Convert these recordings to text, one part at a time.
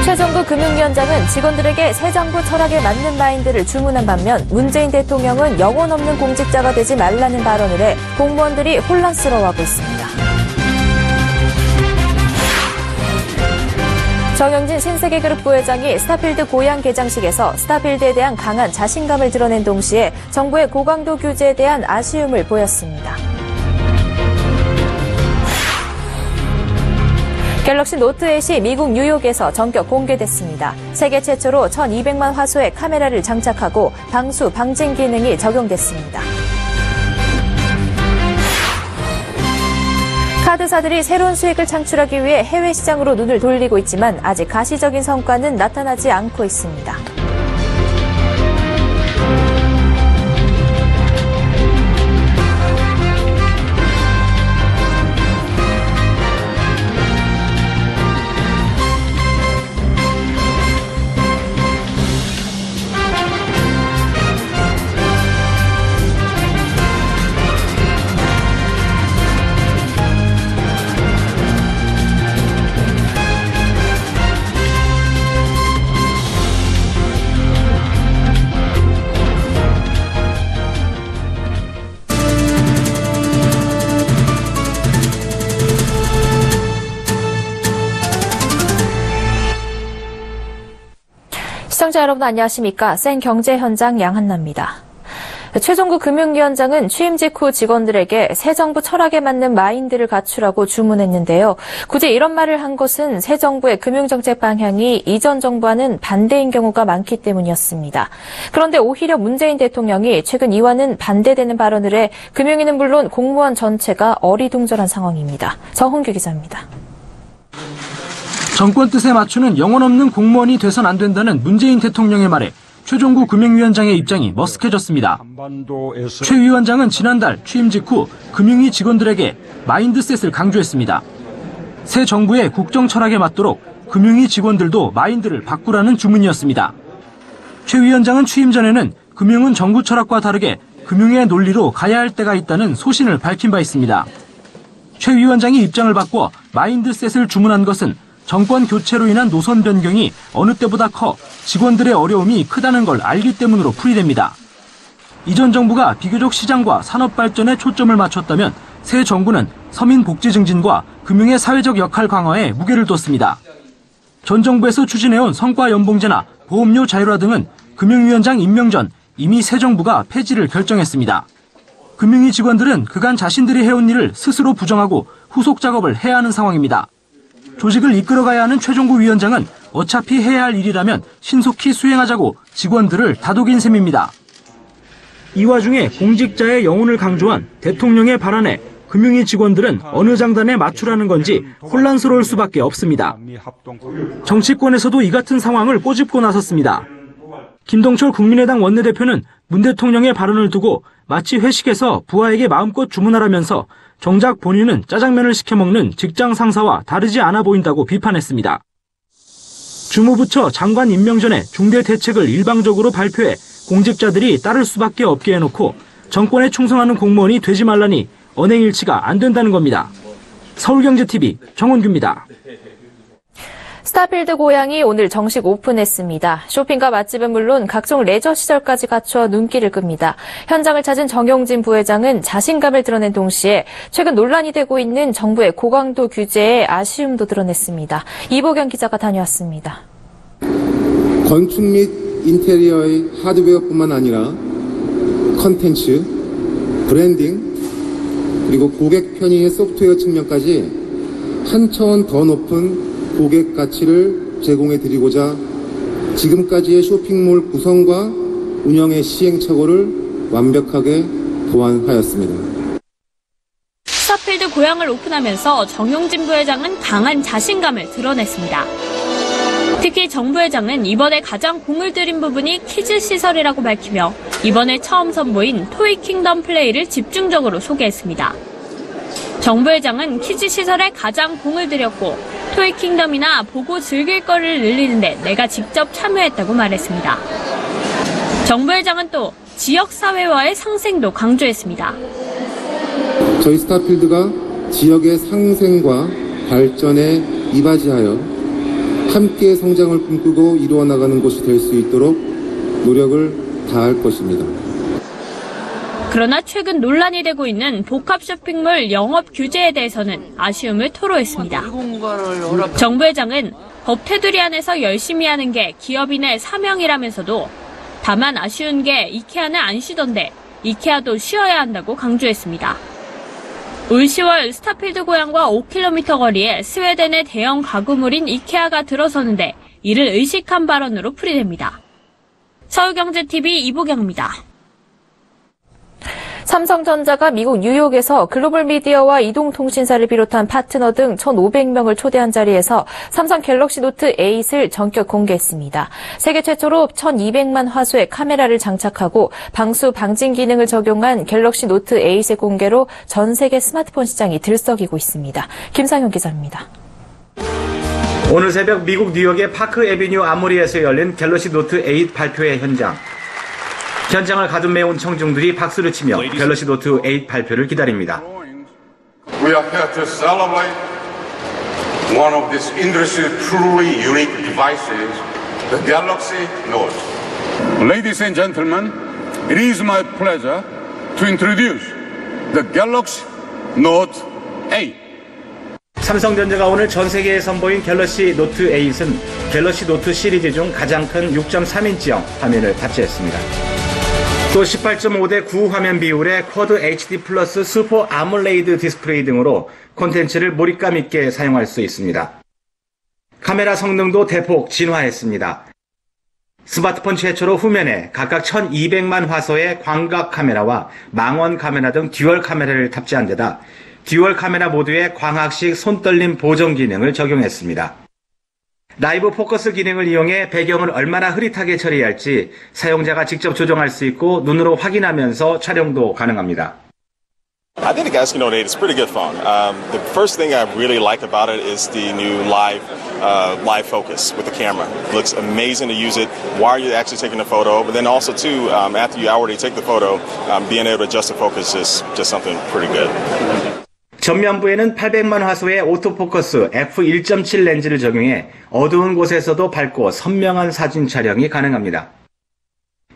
최정부 금융위원장은 직원들에게 새 정부 철학에 맞는 마인드를 주문한 반면 문재인 대통령은 영혼 없는 공직자가 되지 말라는 발언을 해 공무원들이 혼란스러워하고 있습니다. 정영진 신세계그룹 부회장이 스타필드 고양 개장식에서 스타필드에 대한 강한 자신감을 드러낸 동시에 정부의 고강도 규제에 대한 아쉬움을 보였습니다. 갤럭시 노트 8이 미국 뉴욕에서 전격 공개됐습니다. 세계 최초로 1200만 화소의 카메라를 장착하고 방수, 방진 기능이 적용됐습니다. 카드사들이 새로운 수익을 창출하기 위해 해외 시장으로 눈을 돌리고 있지만 아직 가시적인 성과는 나타나지 않고 있습니다. 시청자 여러분 안녕하십니까? 센 경제 현장 양한나입니다. 최정부 금융위원장은 취임 직후 직원들에게 새 정부 철학에 맞는 마인드를 갖추라고 주문했는데요. 굳이 이런 말을 한 것은 새 정부의 금융정책 방향이 이전 정부와는 반대인 경우가 많기 때문이었습니다. 그런데 오히려 문재인 대통령이 최근 이와는 반대되는 발언을 해 금융위는 물론 공무원 전체가 어리둥절한 상황입니다. 정홍규 기자입니다. 정권 뜻에 맞추는 영혼 없는 공무원이 돼선 안 된다는 문재인 대통령의 말에 최종구 금융위원장의 입장이 머쓱해졌습니다. 최 위원장은 지난달 취임 직후 금융위 직원들에게 마인드셋을 강조했습니다. 새 정부의 국정 철학에 맞도록 금융위 직원들도 마인드를 바꾸라는 주문이었습니다. 최 위원장은 취임 전에는 금융은 정부 철학과 다르게 금융의 논리로 가야 할 때가 있다는 소신을 밝힌 바 있습니다. 최 위원장이 입장을 바꿔 마인드셋을 주문한 것은 정권 교체로 인한 노선 변경이 어느 때보다 커 직원들의 어려움이 크다는 걸 알기 때문으로 풀이됩니다. 이전 정부가 비교적 시장과 산업 발전에 초점을 맞췄다면 새 정부는 서민 복지 증진과 금융의 사회적 역할 강화에 무게를 뒀습니다. 전 정부에서 추진해온 성과 연봉제나 보험료 자율화 등은 금융위원장 임명 전 이미 새 정부가 폐지를 결정했습니다. 금융위 직원들은 그간 자신들이 해온 일을 스스로 부정하고 후속 작업을 해야 하는 상황입니다. 조직을 이끌어가야 하는 최종구 위원장은 어차피 해야 할 일이라면 신속히 수행하자고 직원들을 다독인 셈입니다. 이 와중에 공직자의 영혼을 강조한 대통령의 발언에 금융위 직원들은 어느 장단에 맞추라는 건지 혼란스러울 수밖에 없습니다. 정치권에서도 이 같은 상황을 꼬집고 나섰습니다. 김동철 국민의당 원내대표는 문 대통령의 발언을 두고 마치 회식에서 부하에게 마음껏 주문하라면서 정작 본인은 짜장면을 시켜먹는 직장 상사와 다르지 않아 보인다고 비판했습니다. 주무부처 장관 임명 전에 중대 대책을 일방적으로 발표해 공직자들이 따를 수밖에 없게 해놓고 정권에 충성하는 공무원이 되지 말라니 언행일치가 안 된다는 겁니다. 서울경제TV 정원규입니다. 스타필드 고양이 오늘 정식 오픈했습니다. 쇼핑과 맛집은 물론 각종 레저 시설까지 갖춰 눈길을 끕니다. 현장을 찾은 정영진 부회장은 자신감을 드러낸 동시에 최근 논란이 되고 있는 정부의 고강도 규제에 아쉬움도 드러냈습니다. 이보경 기자가 다녀왔습니다. 건축 및 인테리어의 하드웨어뿐만 아니라 컨텐츠, 브랜딩, 그리고 고객 편의의 소프트웨어 측면까지 한 차원 더 높은 고객 가치를 제공해 드리고자 지금까지의 쇼핑몰 구성과 운영의 시행착오를 완벽하게 보완하였습니다. 스타필드 고양을 오픈하면서 정용진 부회장은 강한 자신감을 드러냈습니다. 특히 정 부회장은 이번에 가장 공을 들인 부분이 키즈 시설이라고 밝히며 이번에 처음 선보인 토이킹덤 플레이를 집중적으로 소개했습니다. 정 부회장은 키즈 시설에 가장 공을 들였고 토이킹덤이나 보고 즐길 거를 늘리는데 내가 직접 참여했다고 말했습니다. 정 부회장은 또 지역사회와의 상생도 강조했습니다. 저희 스타필드가 지역의 상생과 발전에 이바지하여 함께 성장을 꿈꾸고 이루어 나가는 곳이 될 수 있도록 노력을 다할 것입니다. 그러나 최근 논란이 되고 있는 복합 쇼핑몰 영업 규제에 대해서는 아쉬움을 토로했습니다. 정 부회장은 법 테두리 안에서 열심히 하는 게 기업인의 사명이라면서도 다만 아쉬운 게 이케아는 안 쉬던데 이케아도 쉬어야 한다고 강조했습니다. 올 10월 스타필드 고향과 5km 거리에 스웨덴의 대형 가구물인 이케아가 들어서는데 이를 의식한 발언으로 풀이됩니다. 서울경제TV 이보경입니다. 삼성전자가 미국 뉴욕에서 글로벌 미디어와 이동통신사를 비롯한 파트너 등 1,500명을 초대한 자리에서 삼성 갤럭시 노트 8을 전격 공개했습니다. 세계 최초로 1,200만 화소의 카메라를 장착하고 방수 방진 기능을 적용한 갤럭시 노트 8의 공개로 전 세계 스마트폰 시장이 들썩이고 있습니다. 김상현 기자입니다. 오늘 새벽 미국 뉴욕의 파크 애비뉴 아모리에서 열린 갤럭시 노트 8 발표회 현장. 현장을 가득 메운 청중들이 박수를 치며 갤럭시 노트 8 발표를 기다립니다. We are here to celebrate one of this industry's truly unique devices, the Galaxy Note. Ladies and gentlemen, it is my pleasure to introduce the Galaxy Note 8. 삼성전자가 오늘 전 세계에 선보인 갤럭시 노트 8은 갤럭시 노트 시리즈 중 가장 큰 6.3인치형 화면을 탑재했습니다. 또 18.5대 9 화면 비율의 쿼드 HD 플러스 슈퍼 아몰레이드 디스플레이 등으로 콘텐츠를 몰입감 있게 사용할 수 있습니다. 카메라 성능도 대폭 진화했습니다. 스마트폰 최초로 후면에 각각 1200만 화소의 광각 카메라와 망원 카메라 등 듀얼 카메라를 탑재한 데다 듀얼 카메라 모드에 광학식 손떨림 보정 기능을 적용했습니다. 라이브 포커스 기능을 이용해 배경을 얼마나 흐릿하게 처리할지 사용자가 직접 조정할 수 있고 눈으로 확인하면서 촬영도 가능합니다. I think the Galaxy Note 8 is a pretty good phone. The first thing I really like about it is the new live focus with the camera. It looks amazing to use it while you're actually taking the photo, but then also too, after you already take the photo, being able to adjust the focus is just something pretty good. 전면부에는 800만 화소의 오토포커스 f1.7 렌즈를 적용해 어두운 곳에서도 밝고 선명한 사진 촬영이 가능합니다.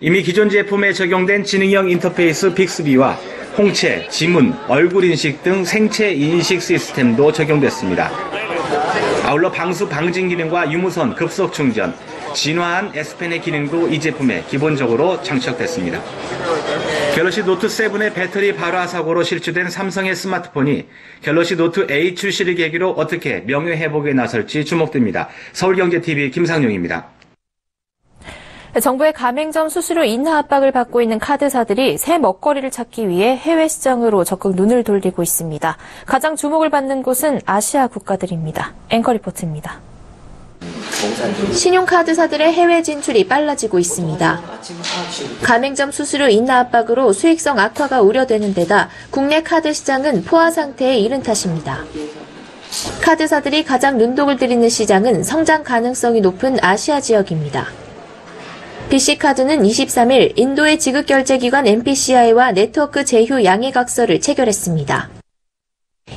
이미 기존 제품에 적용된 지능형 인터페이스 빅스비와 홍채, 지문, 얼굴 인식 등 생체 인식 시스템도 적용됐습니다. 아울러 방수 방진 기능과 유무선 급속 충전, 진화한 S펜의 기능도 이 제품에 기본적으로 장착됐습니다. 갤럭시 노트 7의 배터리 발화 사고로 실추된 삼성의 스마트폰이 갤럭시 노트 8 출시를 계기로 어떻게 명예회복에 나설지 주목됩니다. 서울경제TV 김상용입니다. 정부의 가맹점 수수료 인하 압박을 받고 있는 카드사들이 새 먹거리를 찾기 위해 해외 시장으로 적극 눈을 돌리고 있습니다. 가장 주목을 받는 곳은 아시아 국가들입니다. 앵커 리포트입니다. 신용카드사들의 해외 진출이 빨라지고 있습니다. 가맹점 수수료 인하 압박으로 수익성 악화가 우려되는 데다 국내 카드 시장은 포화 상태에 이른 탓입니다. 카드사들이 가장 눈독을 들이는 시장은 성장 가능성이 높은 아시아 지역입니다. BC카드는 23일 인도의 지급결제기관 NPCI와 네트워크 제휴 양해각서를 체결했습니다.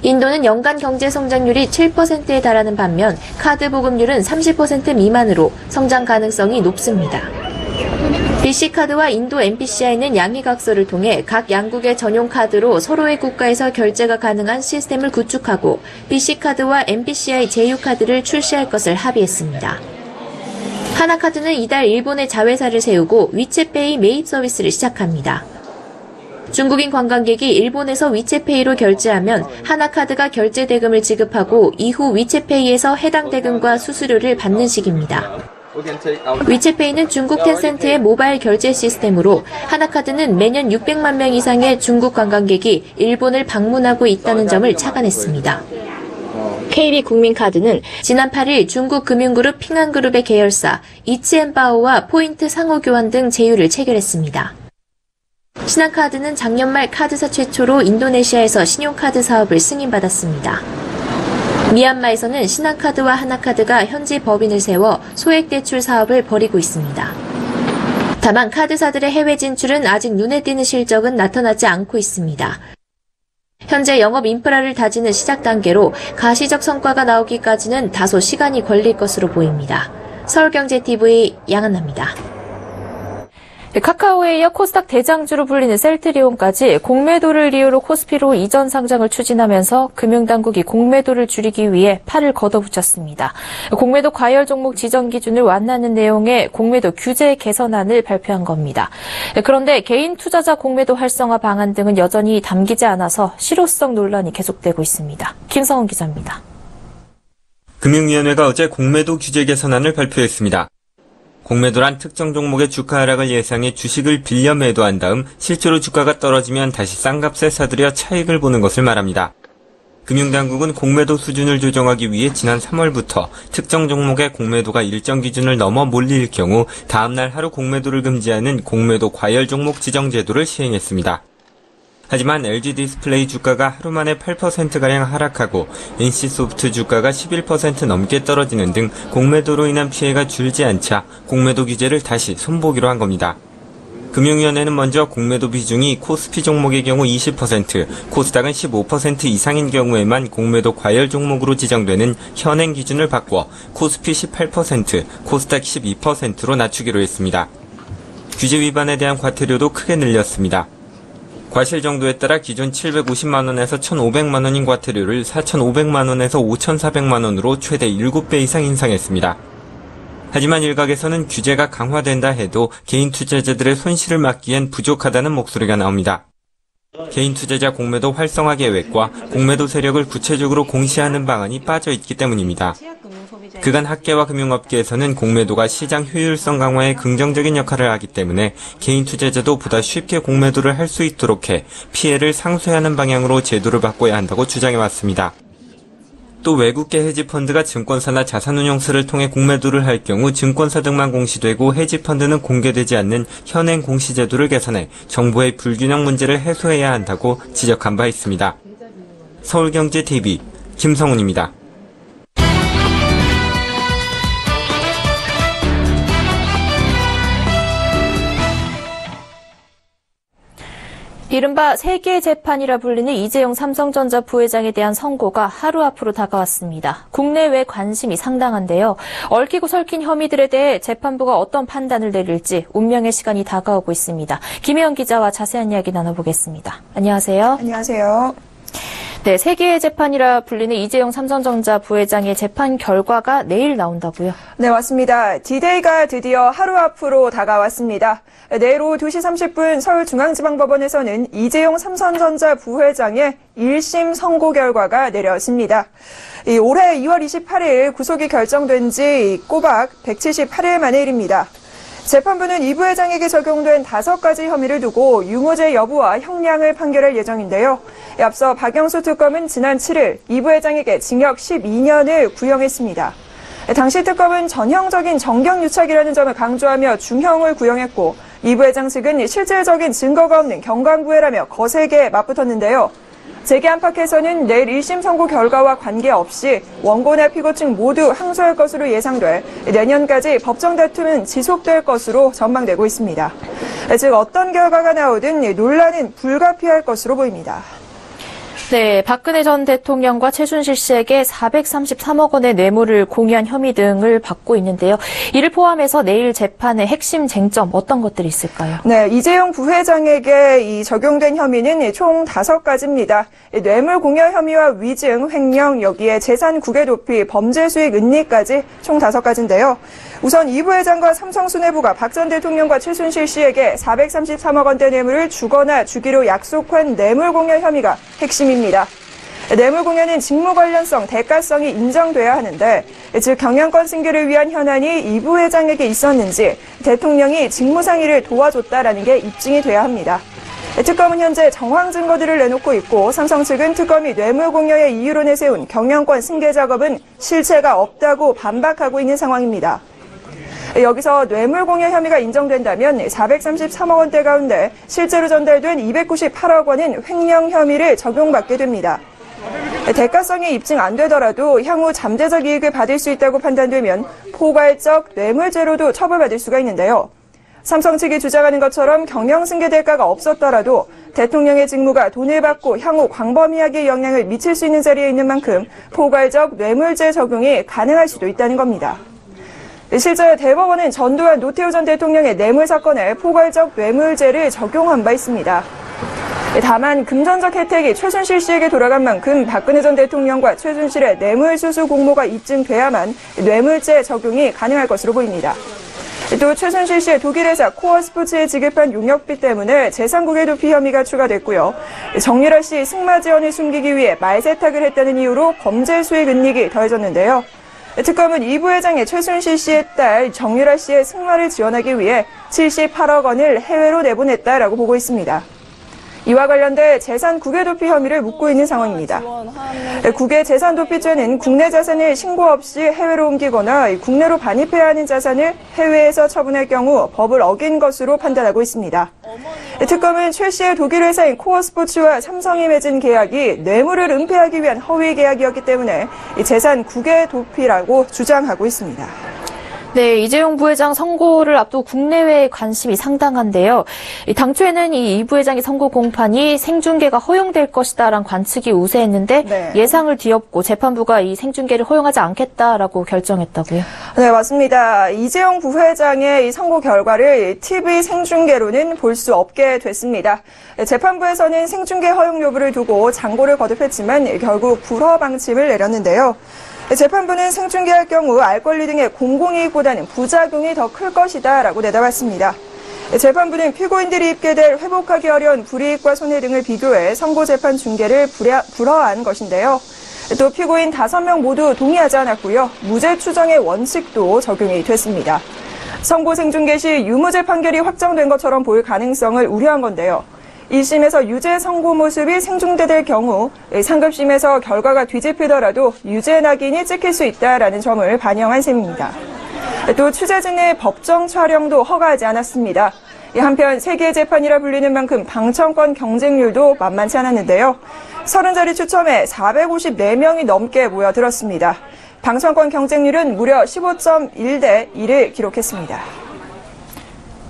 인도는 연간 경제 성장률이 7%에 달하는 반면 카드 보급률은 30% 미만으로 성장 가능성이 높습니다. BC카드와 인도 NPCI는 양해각서를 통해 각 양국의 전용 카드로 서로의 국가에서 결제가 가능한 시스템을 구축하고 BC카드와 NPCI 제휴카드를 출시할 것을 합의했습니다. 하나카드는 이달 일본에 자회사를 세우고 위챗페이 매입 서비스를 시작합니다. 중국인 관광객이 일본에서 위챗페이로 결제하면 하나카드가 결제 대금을 지급하고 이후 위챗페이에서 해당 대금과 수수료를 받는 식입니다. 위챗페이는 중국 텐센트의 모바일 결제 시스템으로 하나카드는 매년 600만 명 이상의 중국 관광객이 일본을 방문하고 있다는 점을 착안했습니다. KB국민카드는 지난 8일 중국 금융그룹 핑안그룹의 계열사 이치앤바오와 포인트 상호 교환 등 제휴를 체결했습니다. 신한카드는 작년 말 카드사 최초로 인도네시아에서 신용카드 사업을 승인받았습니다. 미얀마에서는 신한카드와 하나카드가 현지 법인을 세워 소액대출 사업을 벌이고 있습니다. 다만 카드사들의 해외 진출은 아직 눈에 띄는 실적은 나타나지 않고 있습니다. 현재 영업 인프라를 다지는 시작 단계로 가시적 성과가 나오기까지는 다소 시간이 걸릴 것으로 보입니다. 서울경제TV 양한나입니다. 카카오에 이어 코스닥 대장주로 불리는 셀트리온까지 공매도를 이유로 코스피로 이전 상장을 추진하면서 금융당국이 공매도를 줄이기 위해 팔을 걷어붙였습니다. 공매도 과열 종목 지정 기준을 완화하는 내용의 공매도 규제 개선안을 발표한 겁니다. 그런데 개인 투자자 공매도 활성화 방안 등은 여전히 담기지 않아서 실효성 논란이 계속되고 있습니다. 김성훈 기자입니다. 금융위원회가 어제 공매도 규제 개선안을 발표했습니다. 공매도란 특정 종목의 주가 하락을 예상해 주식을 빌려 매도한 다음 실제로 주가가 떨어지면 다시 싼 값에 사들여 차익을 보는 것을 말합니다. 금융당국은 공매도 수준을 조정하기 위해 지난 3월부터 특정 종목의 공매도가 일정 기준을 넘어 몰릴 경우 다음날 하루 공매도를 금지하는 공매도 과열 종목 지정 제도를 시행했습니다. 하지만 LG디스플레이 주가가 하루 만에 8%가량 하락하고 NC소프트 주가가 11% 넘게 떨어지는 등 공매도로 인한 피해가 줄지 않자 공매도 규제를 다시 손보기로 한 겁니다. 금융위원회는 먼저 공매도 비중이 코스피 종목의 경우 20%, 코스닥은 15% 이상인 경우에만 공매도 과열 종목으로 지정되는 현행 기준을 바꿔 코스피 18%, 코스닥 12%로 낮추기로 했습니다. 규제 위반에 대한 과태료도 크게 늘렸습니다. 과실 정도에 따라 기존 750만 원에서 1,500만 원인 과태료를 4,500만 원에서 5,400만 원으로 최대 7배 이상 인상했습니다. 하지만 일각에서는 규제가 강화된다 해도 개인 투자자들의 손실을 막기엔 부족하다는 목소리가 나옵니다. 개인 투자자 공매도 활성화 계획과 공매도 세력을 구체적으로 공시하는 방안이 빠져 있기 때문입니다. 그간 학계와 금융업계에서는 공매도가 시장 효율성 강화에 긍정적인 역할을 하기 때문에 개인 투자자도 보다 쉽게 공매도를 할 수 있도록 해 피해를 상쇄하는 방향으로 제도를 바꿔야 한다고 주장해왔습니다. 또 외국계 헤지펀드가 증권사나 자산운용사를 통해 공매도를 할 경우 증권사 등만 공시되고 헤지펀드는 공개되지 않는 현행 공시제도를 개선해 정보의 불균형 문제를 해소해야 한다고 지적한 바 있습니다. 서울경제TV 김성훈입니다. 이른바 세계 재판이라 불리는 이재용 삼성전자 부회장에 대한 선고가 하루 앞으로 다가왔습니다. 국내외 관심이 상당한데요. 얽히고 설킨 혐의들에 대해 재판부가 어떤 판단을 내릴지 운명의 시간이 다가오고 있습니다. 김혜영 기자와 자세한 이야기 나눠보겠습니다. 안녕하세요. 안녕하세요. 네, 세계의 재판이라 불리는 이재용 삼성전자 부회장의 재판 결과가 내일 나온다고요? 네, 맞습니다. D-Day가 드디어 하루 앞으로 다가왔습니다. 내일 오후 2시 30분 서울중앙지방법원에서는 이재용 삼성전자 부회장의 1심 선고 결과가 내려집니다. 올해 2월 28일 구속이 결정된 지 꼬박 178일 만의 일입니다. 재판부는 이 부회장에게 적용된 5가지 혐의를 두고 유무죄 여부와 형량을 판결할 예정인데요. 앞서 박영수 특검은 지난 7일 이 부회장에게 징역 12년을 구형했습니다. 당시 특검은 전형적인 정경유착이라는 점을 강조하며 중형을 구형했고 이 부회장 측은 실질적인 증거가 없는 경강부회라며 거세게 맞붙었는데요. 재계 안팎에서는 내일 1심 선고 결과와 관계없이 원고나 피고 측 모두 항소할 것으로 예상돼 내년까지 법정 다툼은 지속될 것으로 전망되고 있습니다. 즉 어떤 결과가 나오든 논란은 불가피할 것으로 보입니다. 네, 박근혜 전 대통령과 최순실 씨에게 433억 원의 뇌물을 공유한 혐의 등을 받고 있는데요. 이를 포함해서 내일 재판의 핵심 쟁점 어떤 것들이 있을까요? 네, 이재용 부회장에게 적용된 혐의는 총 5가지입니다. 뇌물 공여 혐의와 위증, 횡령, 여기에 재산 국외 도피, 범죄 수익 은닉까지 총 5가지인데요. 우선 이 부회장과 삼성 수뇌부가 박 전 대통령과 최순실 씨에게 433억 원대 뇌물을 주거나 주기로 약속한 뇌물 공여 혐의가 핵심입니다. 뇌물 공여는 직무 관련성, 대가성이 인정돼야 하는데 즉 경영권 승계를 위한 현안이 이 부회장에게 있었는지 대통령이 직무상 이를 도와줬다라는 게 입증이 돼야 합니다. 특검은 현재 정황 증거들을 내놓고 있고 삼성 측은 특검이 뇌물 공여의 이유로 내세운 경영권 승계 작업은 실체가 없다고 반박하고 있는 상황입니다. 여기서 뇌물 공여 혐의가 인정된다면 433억 원대 가운데 실제로 전달된 298억 원은 횡령 혐의를 적용받게 됩니다. 대가성이 입증 안 되더라도 향후 잠재적 이익을 받을 수 있다고 판단되면 포괄적 뇌물죄로도 처벌받을 수가 있는데요. 삼성 측이 주장하는 것처럼 경영승계 대가가 없었더라도 대통령의 직무가 돈을 받고 향후 광범위하게 영향을 미칠 수 있는 자리에 있는 만큼 포괄적 뇌물죄 적용이 가능할 수도 있다는 겁니다. 실제 대법원은 전두환 노태우 전 대통령의 뇌물 사건에 포괄적 뇌물죄를 적용한 바 있습니다. 다만 금전적 혜택이 최순실 씨에게 돌아간 만큼 박근혜 전 대통령과 최순실의 뇌물수수 공모가 입증돼야만 뇌물죄 적용이 가능할 것으로 보입니다. 또 최순실 씨의 독일 회사 코어스포츠에 지급한 용역비 때문에 재산국외 도피 혐의가 추가됐고요. 정유라 씨 승마 지원을 숨기기 위해 말세탁을 했다는 이유로 범죄 수익 은닉이 더해졌는데요. 특검은 이 부회장의 최순실 씨의 딸 정유라 씨의 승마를 지원하기 위해 78억 원을 해외로 내보냈다라고 보고 있습니다. 이와 관련돼 재산 국외 도피 혐의를 묻고 있는 상황입니다. 국외 재산 도피죄는 국내 자산을 신고 없이 해외로 옮기거나 국내로 반입해야 하는 자산을 해외에서 처분할 경우 법을 어긴 것으로 판단하고 있습니다. 특검은 최 씨의 독일 회사인 코어스포츠와 삼성이 맺은 계약이 뇌물을 은폐하기 위한 허위 계약이었기 때문에 재산 국외 도피라고 주장하고 있습니다. 네, 이재용 부회장 선고를 앞두고 국내외의 관심이 상당한데요. 당초에는 이 부회장의 선고 공판이 생중계가 허용될 것이다라는 관측이 우세했는데 예상을 뒤엎고 재판부가 이 생중계를 허용하지 않겠다라고 결정했다고요. 네, 맞습니다. 이재용 부회장의 이 선고 결과를 TV 생중계로는 볼 수 없게 됐습니다. 재판부에서는 생중계 허용 여부를 두고 장고를 거듭했지만 결국 불허 방침을 내렸는데요. 재판부는 생중계할 경우 알 권리 등의 공공이익보다는 부작용이 더 클 것이다라고 내다봤습니다. 재판부는 피고인들이 입게 될 회복하기 어려운 불이익과 손해 등을 비교해 선고 재판 중계를 불허한 것인데요. 또 피고인 5명 모두 동의하지 않았고요. 무죄 추정의 원칙도 적용이 됐습니다. 선고 생중계 시 유무죄 판결이 확정된 것처럼 보일 가능성을 우려한 건데요. 1심에서 유죄 선고 모습이 생중계될 경우 상급심에서 결과가 뒤집히더라도 유죄 낙인이 찍힐 수 있다라는 점을 반영한 셈입니다. 또 취재진 의 법정 촬영도 허가하지 않았습니다. 한편 세계의 재판이라 불리는 만큼 방청권 경쟁률도 만만치 않았는데요. 30자리 추첨에 454명이 넘게 모여들었습니다. 방청권 경쟁률은 무려 15.1대 1을 기록했습니다.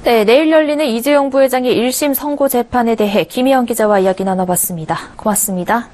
네, 내일 열리는 이재용 부회장의 1심 선고 재판에 대해 김희영 기자와 이야기 나눠봤습니다. 고맙습니다.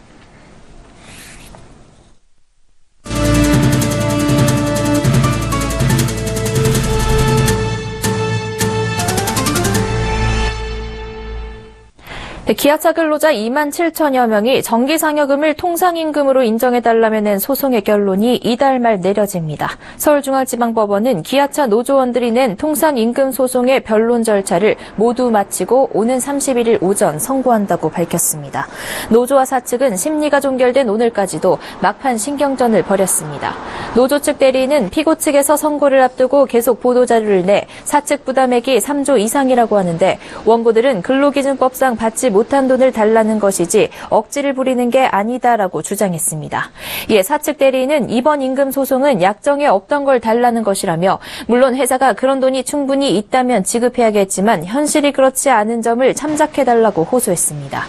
기아차 근로자 2만 7천여 명이 정기상여금을 통상임금으로 인정해달라며 낸 소송의 결론이 이달 말 내려집니다. 서울중앙지방법원은 기아차 노조원들이 낸 통상임금 소송의 변론 절차를 모두 마치고 오는 31일 오전 선고한다고 밝혔습니다. 노조와 사측은 심리가 종결된 오늘까지도 막판 신경전을 벌였습니다. 노조 측 대리인은 피고 측에서 선고를 앞두고 계속 보도자료를 내 사측 부담액이 3조 이상이라고 하는데 원고들은 근로기준법상 받지 못한 돈을 달라는 것이지 억지를 부리는 게 아니다라고 주장했습니다. 이에 사측 대리인은 이번 임금 소송은 약정에 없던 걸 달라는 것이라며 물론 회사가 그런 돈이 충분히 있다면 지급해야겠지만 현실이 그렇지 않은 점을 참작해달라고 호소했습니다.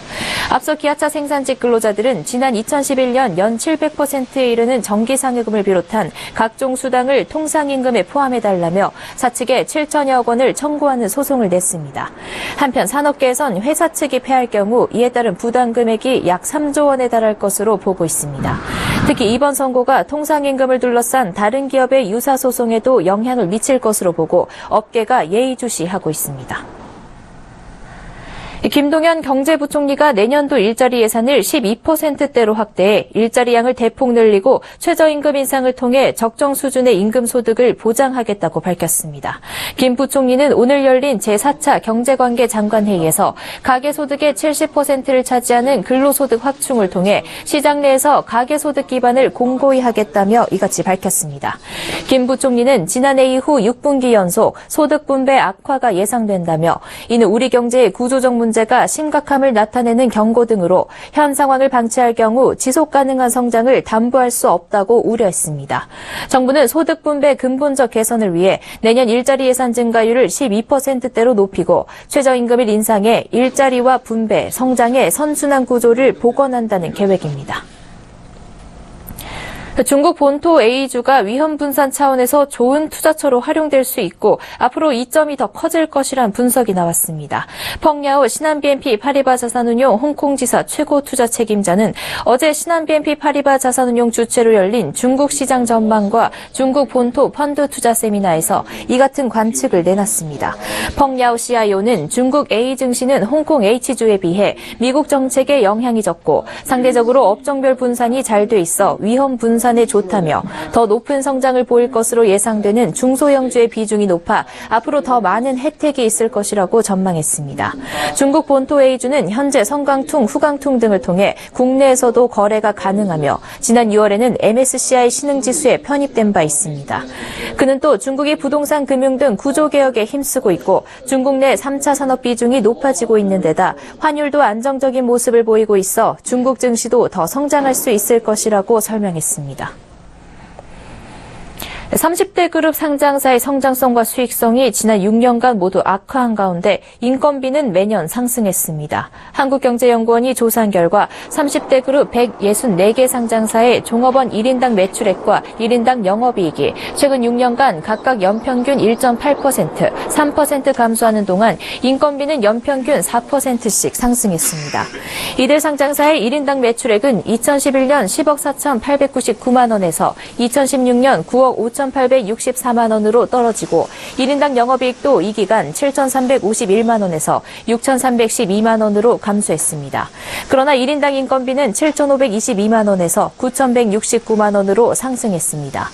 앞서 기아차 생산직 근로자들은 지난 2011년 연 700%에 이르는 정기상여금을 비롯한 각종 수당을 통상임금에 포함해달라며 사측에 7천여억 원을 청구하는 소송을 냈습니다. 한편 산업계에선 회사 측이 패할 경우 이에 따른 부담 금액이 약 3조 원에 달할 것으로 보고 있습니다. 특히 이번 선고가 통상임금을 둘러싼 다른 기업의 유사 소송에도 영향을 미칠 것으로 보고 업계가 예의주시하고 있습니다. 김동연 경제부총리가 내년도 일자리 예산을 12%대로 확대해 일자리 양을 대폭 늘리고 최저임금 인상을 통해 적정 수준의 임금소득을 보장하겠다고 밝혔습니다. 김 부총리는 오늘 열린 제4차 경제관계 장관회의에서 가계소득의 70%를 차지하는 근로소득 확충을 통해 시장 내에서 가계소득 기반을 공고히 하겠다며 이같이 밝혔습니다. 김 부총리는 지난해 이후 6분기 연속 소득 분배 악화가 예상된다며 이는 우리 경제의 구조적 문제가 심각함을 나타내는 경고 등으로 현 상황을 방치할 경우 지속 가능한 성장을 담보할 수 없다고 우려했습니다. 정부는 소득 분배 근본적 개선을 위해 내년 일자리 예산 증가율을 12%대로 높이고 최저임금을 인상해 일자리와 분배, 성장의 선순환 구조를 복원한다는 계획입니다. 중국 본토 A주가 위험 분산 차원에서 좋은 투자처로 활용될 수 있고 앞으로 이점이 더 커질 것이란 분석이 나왔습니다. 펑야오 신한 BNP 파리바 자산운용 홍콩 지사 최고 투자 책임자는 어제 신한 BNP 파리바 자산운용 주최로 열린 중국 시장 전망과 중국 본토 펀드 투자 세미나에서 이 같은 관측을 내놨습니다. 펑야오 CIO는 중국 A 증시는 홍콩 H주에 비해 미국 정책에 영향이 적고 상대적으로 업종별 분산이 잘 돼 있어 위험 분산에 좋다며 더 높은 성장을 보일 것으로 예상되는 중소형주의 비중이 높아 앞으로 더 많은 혜택이 있을 것이라고 전망했습니다. 중국 본토 A주는 현재 성강퉁, 후강퉁 등을 통해 국내에서도 거래가 가능하며 지난 6월에는 MSCI 신흥지수에 편입된 바 있습니다. 그는 또 중국이 부동산, 금융 등 구조개혁에 힘쓰고 있고 중국 내 3차 산업 비중이 높아지고 있는 데다 환율도 안정적인 모습을 보이고 있어 중국 증시도 더 성장할 수 있을 것이라고 설명했습니다. 30대 그룹 상장사의 성장성과 수익성이 지난 6년간 모두 악화한 가운데 인건비는 매년 상승했습니다. 한국경제연구원이 조사한 결과 30대 그룹 164개 상장사의 종업원 1인당 매출액과 1인당 영업이익이 최근 6년간 각각 연평균 1.8%, 3% 감소하는 동안 인건비는 연평균 4%씩 상승했습니다. 이들 상장사의 1인당 매출액은 2011년 10억 4,899만 원에서 2016년 9억 5,864만 원으로 떨어지고 1인당 영업이익도 이 기간 7,351만 원에서 6,312만 원으로 감소했습니다. 그러나 1인당 인건비는 7,522만 원에서 9,169만 원으로 상승했습니다.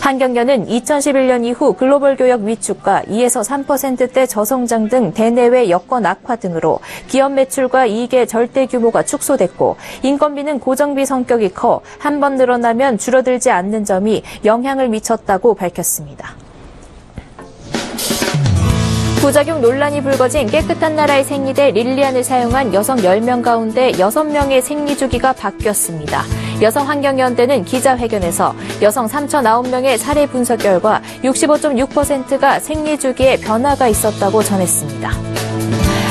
한경련은 2011년 이후 글로벌 교역 위축과 2에서 3%대 저성장 등 대내외 여건 악화 등으로 기업 매출과 이익의 절대 규모가 축소됐고 인건비는 고정비 성격이 커 한 번 늘어나면 줄어들지 않는 점이 영향을 미쳤다고 밝혔습니다. 부작용 논란이 불거진 깨끗한 나라의 생리대 릴리안을 사용한 여성 10명 가운데 6명의 생리 주기가 바뀌었습니다. 여성환경연대는 기자회견에서 여성 3,009명의 사례 분석 결과 65.6%가 생리 주기에 변화가 있었다고 전했습니다.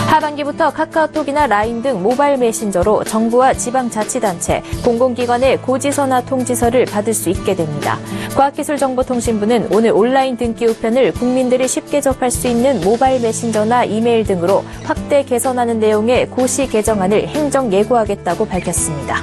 하반기부터 카카오톡이나 라인 등 모바일 메신저로 정부와 지방자치단체, 공공기관의 고지서나 통지서를 받을 수 있게 됩니다. 과학기술정보통신부는 오늘 온라인 등기 우편을 국민들이 쉽게 접할 수 있는 모바일 메신저나 이메일 등으로 확대 개선하는 내용의 고시 개정안을 행정 예고하겠다고 밝혔습니다.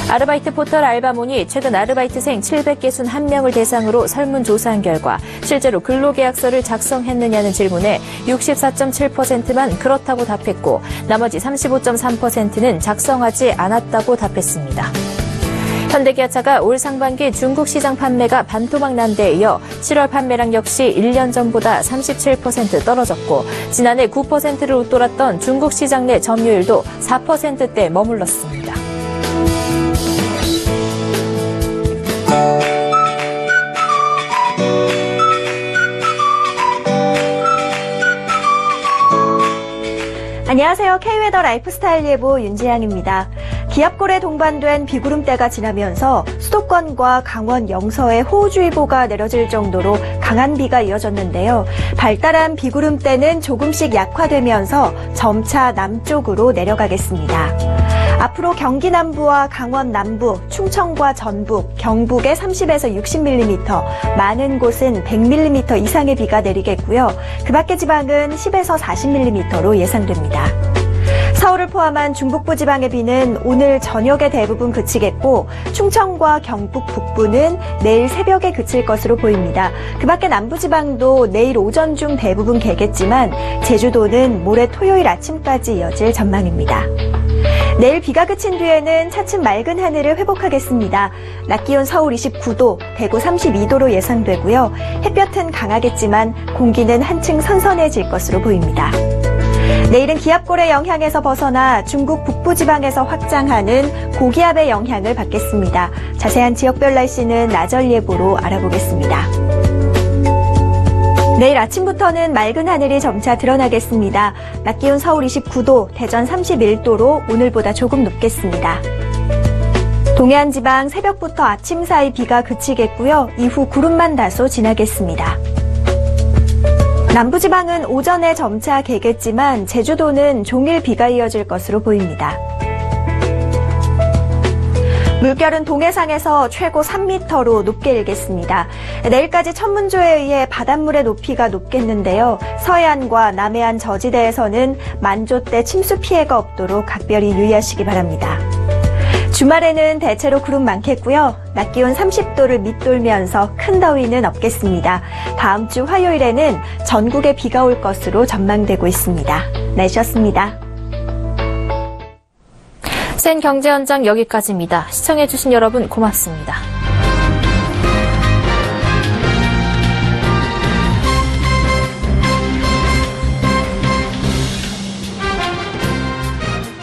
아르바이트 포털 알바몬이 최근 아르바이트생 761명을 대상으로 설문조사한 결과 실제로 근로계약서를 작성했느냐는 질문에 64.7%만 그렇다고 답했고 나머지 35.3%는 작성하지 않았다고 답했습니다. 현대기아차가 올 상반기 중국 시장 판매가 반토막 난 데 이어 7월 판매량 역시 1년 전보다 37% 떨어졌고 지난해 9%를 웃돌았던 중국 시장 내 점유율도 4%대 머물렀습니다. 안녕하세요. K웨더 라이프스타일 예보 윤지향입니다. 기압골에 동반된 비구름대가 지나면서 수도권과 강원 영서에 호우주의보가 내려질 정도로 강한 비가 이어졌는데요. 발달한 비구름대는 조금씩 약화되면서 점차 남쪽으로 내려가겠습니다. 앞으로 경기 남부와 강원 남부, 충청과 전북, 경북에 30에서 60mm, 많은 곳은 100mm 이상의 비가 내리겠고요. 그 밖의 지방은 10에서 40mm로 예상됩니다. 서울을 포함한 중북부 지방의 비는 오늘 저녁에 대부분 그치겠고 충청과 경북 북부는 내일 새벽에 그칠 것으로 보입니다. 그 밖에 남부지방도 내일 오전 중 대부분 개겠지만 제주도는 모레 토요일 아침까지 이어질 전망입니다. 내일 비가 그친 뒤에는 차츰 맑은 하늘을 회복하겠습니다. 낮 기온 서울 29도, 대구 32도로 예상되고요. 햇볕은 강하겠지만 공기는 한층 선선해질 것으로 보입니다. 내일은 기압골의 영향에서 벗어나 중국 북부지방에서 확장하는 고기압의 영향을 받겠습니다. 자세한 지역별 날씨는 나절 예보로 알아보겠습니다. 내일 아침부터는 맑은 하늘이 점차 드러나겠습니다. 낮 기온 서울 29도, 대전 31도로 오늘보다 조금 높겠습니다. 동해안 지방 새벽부터 아침 사이 비가 그치겠고요. 이후 구름만 다소 지나겠습니다. 남부지방은 오전에 점차 개겠지만 제주도는 종일 비가 이어질 것으로 보입니다. 물결은 동해상에서 최고 3m로 높게 일겠습니다. 내일까지 천문조에 의해 바닷물의 높이가 높겠는데요. 서해안과 남해안 저지대에서는 만조때 침수 피해가 없도록 각별히 유의하시기 바랍니다. 주말에는 대체로 구름 많겠고요. 낮 기온 30도를 밑돌면서 큰 더위는 없겠습니다. 다음 주 화요일에는 전국에 비가 올 것으로 전망되고 있습니다. 날씨였습니다. 센 경제 현장 여기까지입니다. 시청해주신 여러분 고맙습니다.